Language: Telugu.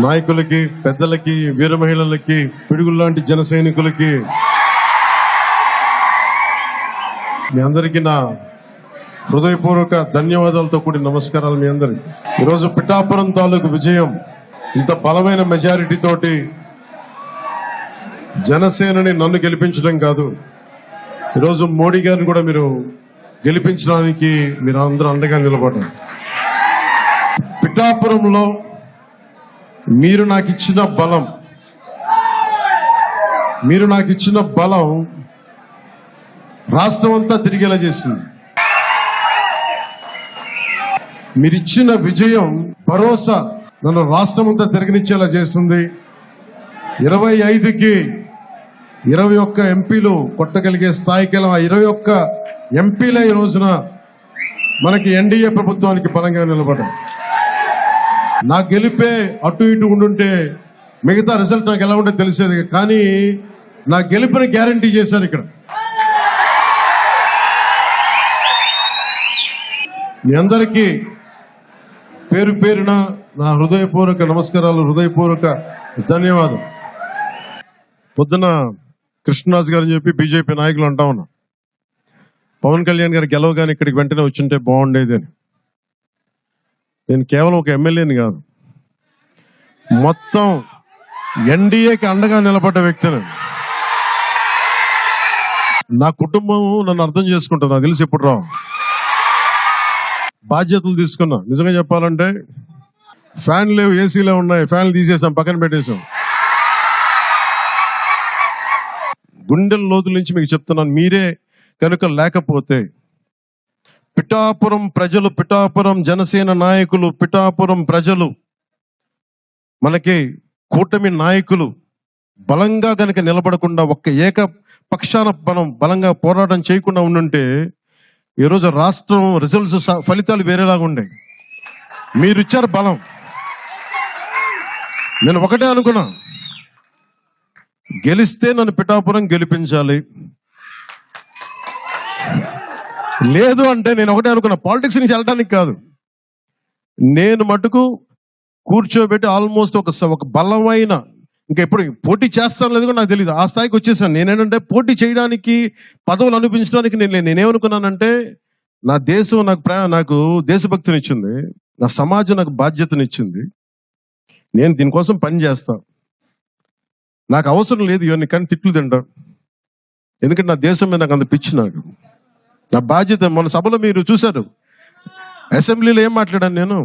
నాయకులకి, పెద్దలకి, వీర మహిళలకి, పిడుగుల్లాంటి జన సైనికులకి మీ అందరికీ నా హృదయపూర్వక ధన్యవాదాలతో కూడిన నమస్కారాలు. మీ అందరికి ఈరోజు పిఠాపురం తాలూకు విజయం ఇంత బలమైన మెజారిటీ తోటి జనసేనని నన్ను గెలిపించడం కాదు, ఈరోజు మోడీ గారిని కూడా మీరు గెలిపించడానికి మీరు అందరూ అండగా నిలబడ్డారు. పిఠాపురంలో మీరు నాకు ఇచ్చిన బలం రాష్ట్రం అంతా తిరిగేలా చేసింది. మీరిచ్చిన విజయం, భరోసా నన్ను రాష్ట్రం అంతా తిరగనిచ్చేలా చేస్తుంది. 25కి 21 ఎంపీలు కొట్టగలిగే స్థాయికి ఆ 21 ఎంపీలే ఈ రోజున మనకి ఎన్డీఏ ప్రభుత్వానికి బలంగా నిలబడ్డారు. నా గెలిపే అటు ఇటు ఉండుంటే మిగతా రిజల్ట్ నాకు ఎలా ఉంటే తెలిసేది, కానీ నా గెలుపుని గ్యారంటీ చేశారు. ఇక్కడ మీ అందరికీ పేరు పేరున నా హృదయపూర్వక నమస్కారాలు, హృదయపూర్వక ధన్యవాదాలు. పొద్దున కృష్ణరాజు గారు అని చెప్పి బీజేపీ నాయకులు అంటా ఉన్నా, పవన్ కళ్యాణ్ గారు గెలవగానే ఇక్కడికి వెంటనే వచ్చింటే బాగుండేది అని. నేను కేవలం ఒక ఎమ్మెల్యేని కాదు, మొత్తం ఎన్డీఏకి అండగా నిలబడ్డ వ్యక్తిని. నా కుటుంబం నన్ను అర్థం చేసుకుంటుంది, నాకు తెలిసి ఎప్పుడు రావు. బాధ్యతలు తీసుకున్నా. నిజంగా చెప్పాలంటే ఫ్యాన్ లేవు, ఏసీలే ఉన్నాయి, ఫ్యాన్లు తీసేసాం, పక్కన పెట్టేసాం. గుండెల లోతుల నుంచి మీకు చెప్తున్నాను, మీరే కనుక లేకపోతే పిఠాపురం ప్రజలు, పిఠాపురం జనసేన నాయకులు, పిఠాపురం ప్రజలు, మనకి కూటమి నాయకులు బలంగా కనుక నిలబడకుండా ఒక్క ఏకపక్షాన మనం బలంగా పోరాటం చేయకుండా ఉండుంటే ఈరోజు రాష్ట్రం రిజల్ట్స్, ఫలితాలు వేరేలాగా ఉండే. మీరు ఇచ్చారు బలం. నేను ఒకటే అనుకున్నా, గెలిస్తే నన్ను పిఠాపురం గెలిపించాలి. లేదు అంటే నేను ఒకటే అనుకున్నా, పాలిటిక్స్ నుంచి వెళ్ళడానికి కాదు, నేను మటుకు కూర్చోబెట్టి ఆల్మోస్ట్ ఒక బలమైన, ఇంకా ఎప్పుడు పోటీ చేస్తాను లేదు కూడా నాకు తెలియదు, ఆ స్థాయికి వచ్చేసాను. నేనేంటంటే పోటీ చేయడానికి, పదవులు అనిపించడానికి నేనేమనుకున్నానంటే, నా దేశం నాకు దేశభక్తినిచ్చింది, నా సమాజం నాకు బాధ్యతనిచ్చింది, నేను దీనికోసం పని చేస్తా. నాకు అవసరం లేదు ఇవన్నీ, కానీ తిట్లు తింటా, ఎందుకంటే నా దేశం మీద నాకు అంత పిచ్చి. నాకు నా బాధ్యత. మన సభలో మీరు చూశారు, అసెంబ్లీలో ఏం మాట్లాడాను నేను.